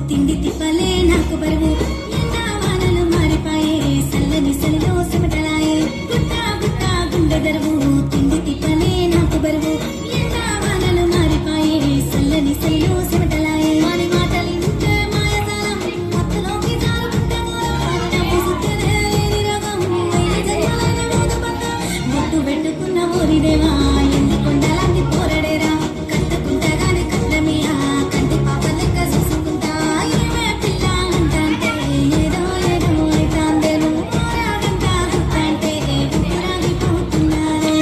తిండి తిప్పలే నాకు బరువు ఎండా వానలు మారిపాయే సల్లని సలిలో చెమటలాయే గుట్ట గుట్ట గుండె దరువు తిండి తిప్పలే నాకు బరువు ఎండా వానలు మారిపాయే సల్లని సలిలో చెమటలాయే వాని మాటలింటే మాయజాలం మత్తులోకి జారుకుంటే నాకు సుత్తనే లేని రోగం వైలి జన్మలైన మోదపడ్డ ముట్టు పెట్టుకున్న ఊరిదేవా ఎండి కొండలాంటి పోరడేరా కట్టుకుంటగానే కట్లమియా కంటి పాప లెక్క చూసుకుంటా ఏమే పిల్ల అంటంటే ఏదో ఏదో అయితాందేను రాగంట గుట్టంటే ఊపిరాగిపోతున్నారే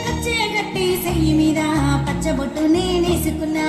కచ్చే గట్టి సెయ్యి మీద పచ్చబొట్టు నేనేసుకున్నా